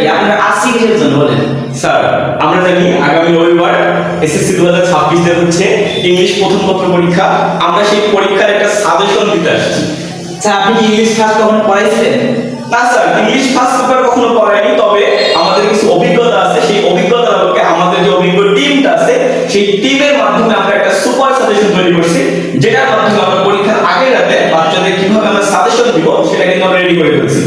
কি? আপনারা আসছি কিসের জন্য বলেন? স্যার আমরা জানি আগামী রবিবার এসএসসি 2026 হচ্ছে ইংলিশ প্রথম পত্র পরীক্ষা। আমরা সেই পরীক্ষার একটা সাজেশন দিতে আসছি। স্যার আপনি কি ইংলিশ ফার্স্ট কখনো পড়াইছিলেন? না স্যার, ইংলিশ ফার্স্ট পেপার কখনো পড়াইনি, তবে আমাদের কিছু অভিজ্ঞতা আছে। সেই অভিজ্ঞতার আলোকে আমাদের যে অভিজ্ঞ টিমটা আছে সেই টিমের মাধ্যমে আমরা একটা সুপার সাজেশন তৈরি করছি, যেটার মাধ্যমে আমরা পরীক্ষার আগের রাতে বাচ্চাদের কিভাবে আমরা সাজেশন দিব সেটা কিন্তু আমরা রেডি করে ফেলছি।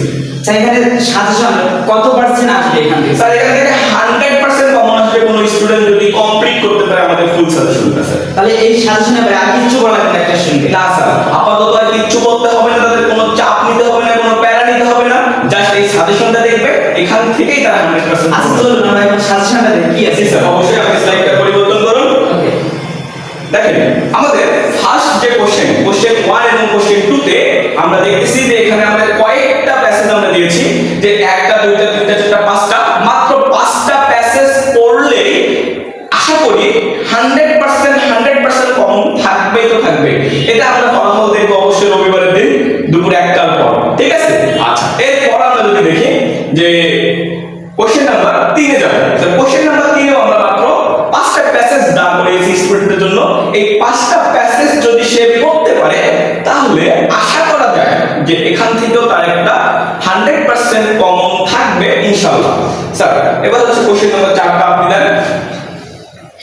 স্যার এখানে সাজেশন কত পার্সেন্ট আসবে এখান থেকে? স্যার এখান থেকে 100% কমন আসবে কোনো স্টুডেন্ট যদি কমপ্লিট করতে পারে আমাদের ফুল সাজেশনটা স্যার। তাহলে এই সাজেশনে আর কিছু বলা লাগবে না একটা সঙ্গে? না স্যার, আপাতত আর কিচ্ছু করতে হবে না, তাদের কোনো চাপ নিতে হবে না, কোনো প্যারা নিতে হবে না, জাস্ট এই সাজেশনটা দেখবে, এখান থেকেই তারা 100% আচ্ছা চলুন আমরা এখন সাজেশনটা দেখি কি আছে। স্যার অবশ্যই আপনি স্লাইডটা পরিবর্তন করুন। ওকে, দেখেন আমাদের ফার্স্ট যে কোশ্চেন 1 এবং কোশ্চেন 2 তে আমরা দেখতেছি যে এখানে আমাদের কয়েকটা প্যাসেজ আমরা দিয়েছি, যে একটা দুইটা তিনটা চারটা পাঁচটা, মাত্র 5টা প্যাসেজ পড়লে আশা করি 100% কমন থাকবে তো থাকবে। এটা আমরা ফলাফল দেখব অবশ্যই রবিবারের দিন দুপুর 1টার পর, ঠিক আছে? আচ্ছা, এরপর আমরা যদি দেখি যে কোশ্চেন নাম্বার 3 এ যাব। তো কোশ্চেন নাম্বার 3 এও আমরা মাত্র 5টা প্যাসেজ দাঁড় করিয়েছি স্টুডেন্টের জন্য। এই 5টা প্যাসেজ যদি সে পড়তে পারে তাহলে আশা করা যায় যে এখান থেকেও তার একটা 100% কমন থাকবে ইনশাআল্লাহ। স্যার এবার হচ্ছে কোশ্চেন নাম্বার 4টা আপনি দেন।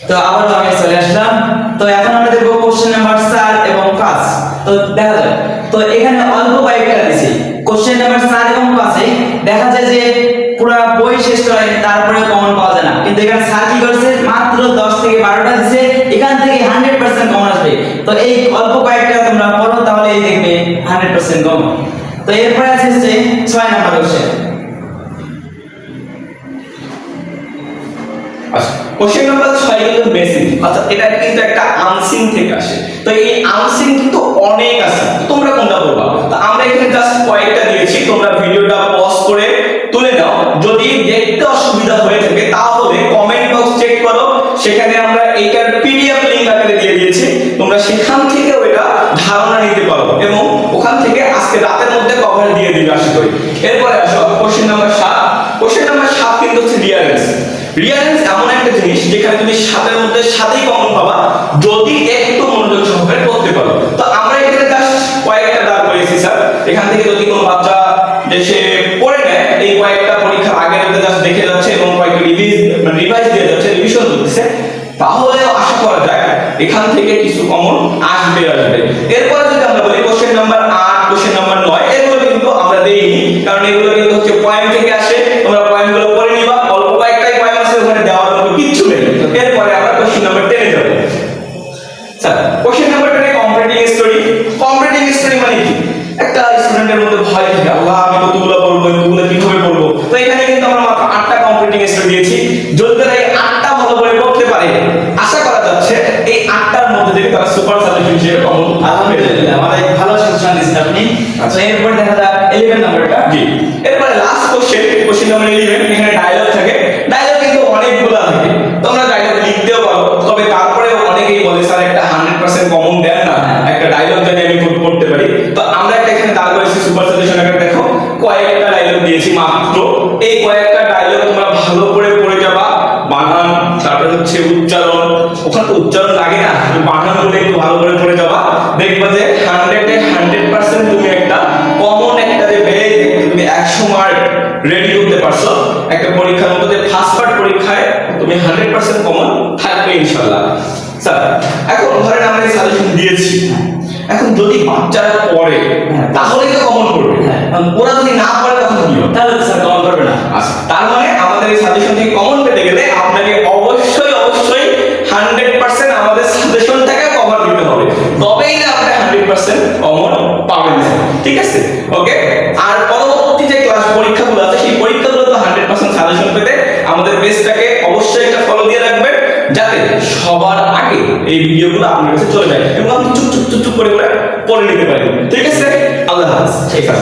তো আবার আমি চলে আসলাম। তো এখন আমরা দেখব কোশ্চেন নাম্বার 4 এবং 5। তো দেখা যায় তো এখানে অল্প কয়েকটা দিছি। কোশ্চেন নাম্বার 4 এবং 5 এ দেখা যায় যে পুরো বই শেষ করে তারপরে কমন পাওয়া যায় না, কিন্তু এখানে স্যার কি করছে মাত্র 10 থেকে 12টা দিছে, এখান থেকে 100% কমন আসবে। তো এই অল্প কয়েকটা তোমরা পড়ো, তাহলে এই দেখবে 100% কমন। তো এরপরে আছে 6 নাম্বার কোশ্চেন। আচ্ছা, কোশ্চেন নাম্বার 6 কিন্তু বেসিক। আচ্ছা, এটা কিন্তু একটা আনসিন থেকে আসে। তো এই আনসিন কিন্তু অনেক আছে, তোমরা কোনটা বলবা? তো আমরা এখানে জাস্ট কয়েকটা দিয়েছি, তোমরা ভিডিওটা পজ করে তুলে নাও। যদি দেখতে অসুবিধা হয়ে থাকে তাহলে কমেন্ট বক্স চেক করো, সেখানে আমরা এইটার পিডিএফ লিংক আকারে দিয়ে দিয়েছি, তোমরা সেখান থেকেও এটা ধারণা নিতে পারো এবং ওখান থেকে আজকে রাতের মধ্যে কভার দিয়ে দিবে আশা করি। এরপরে আসো কোশ্চেন নাম্বার 7। কোশ্চেন নাম্বার 7 কিন্তু হচ্ছে রিয়ারেন্স। রিয়ারেন্স এমন একটা জিনিস যেখানে তুমি 7 এর মধ্যে 7ই কমন পাবা যদি একটু মনোযোগ সহকারে পড়তে পারো। তো আমরা এখানে জাস্ট কয়েকটা দাঁড় করেছি স্যার, এখান থেকে যদি কোনো বাচ্চা দেশে পড়ে নেয়, এই কয়েকটা পরীক্ষার আগে জাস্ট দেখে যাচ্ছে এবং কয়েকটা রিভাইজ দিয়ে যাচ্ছে, রিভিশন করতেছে, তাহলে আশা করা যায় এখান থেকে কিছু কমন আসবে। এরপরে যদি আমরা বলি কোশ্চেন নাম্বার 8, কোশ্চেন নাম্বার 9, এগুলো কিন্তু আমরা দেইনি, কারণ এগুলো কিন্তু হচ্ছে পয়েন্ট থেকে আসে, তোমরা পয়েন্টগুলো পড়ে নিবা, অল্প কয়েকটাই পয়েন্ট আছে, ওখানে দেওয়ার মতো কিছু নেই। এরপরে আমরা কোশ্চেন নাম্বার 10 এ যাব। স্যার কোশ্চেন নাম্বার 10 এ কম্পিটিং স্টোরি। কম্পিটিং স্টোরি মানে কি? একটা স্টুডেন্টের মধ্যে ভয় থাকে, আল্লাহ আমি কতগুলো পড়বো, এগুলো কিভাবে পড়বো। তো এখানে কিন্তু আমরা মাত্র 8টা কম্পিটিং স্টোরি দিয়েছি। যদি তারা এই 8টা ভালো করে পড়তে পারে, আশা করা যাচ্ছে এই 8টার মধ্যে থেকে তারা সুপার সাজেশন হিসেবে কমন। আলহামদুলিল্লাহ, আমাদের ভালো সাজেশন দিয়েছেন আপনি। তো এরপর দেখা যাক 11 নাম্বারটা। জি, এরপরে লাস্ট কোশ্চেন, কোশ্চেন নাম্বার 11। এখানে ডায়লগ থাকে। ডায়লগ কিন্তু অনেকগুলো থাকে, তোমরা ডায়লগ লিখতেও পারো, তবে তারপরেও অনেকেই বলে স্যার একটা 100% কমন দেন না, একটা ডায়লগ জানি আমি করতে পারি। তো আমরা একটা এখানে দাঁড় করেছি সুপার সাজেশন আকারে, দেখো কয়েকটা ডায়লগ দিয়েছি মাত্র। এই কয়েকটা ডায়লগ তোমরা ভালো করে পড়ে যাবা, বানান, তারপরে হচ্ছে উচ্চারণ, ওখানে তো উচ্চারণ লাগে না, বানান গুলো একটু ভালো করে পড়ে যাবা, দেখবা যে 100% তুমি একটা কমন একটা যে বেস তুমি 100 মার্ক রেডি করতে পারছো একটা পরীক্ষার মধ্যে, ফার্স্ট পার্ট পরীক্ষায় তুমি 100% কমন থাকবে ইনশাআল্লাহ। স্যার এখন ধরেন আমরা এই সাজেশন দিয়েছি, এখন যদি বাচ্চারা পড়ে তাহলে তো কমন করবে, ওরা যদি না পড়ে তখন কি হবে? তাহলে স্যার কমন করবে না। আচ্ছা, তার মানে আমাদের এই সাজেশন থেকে কমন পেতে গেলে আপনাকে অবশ্যই 100% আমাদের সাজেশনটাকে কভার দিতে হবে, তবেই না আপনি 100% কমন পাবেন। ঠিক আছে, ওকে। আর পরবর্তী যে ক্লাস পরীক্ষাগুলো আছে সেই পরীক্ষাগুলো তো 100% সাজেশন পেতে আমাদের পেজটাকে অবশ্যই একটা ফলো দিয়ে রাখবেন, যাতে সবার আগে এই ভিডিওগুলো আপনার কাছে চলে যায় এবং আপনি চুপ চুপ করে পড়ে নিতে পারেন। ঠিক আছে, আল্লাহ হাফেজ। ঠিক আছে।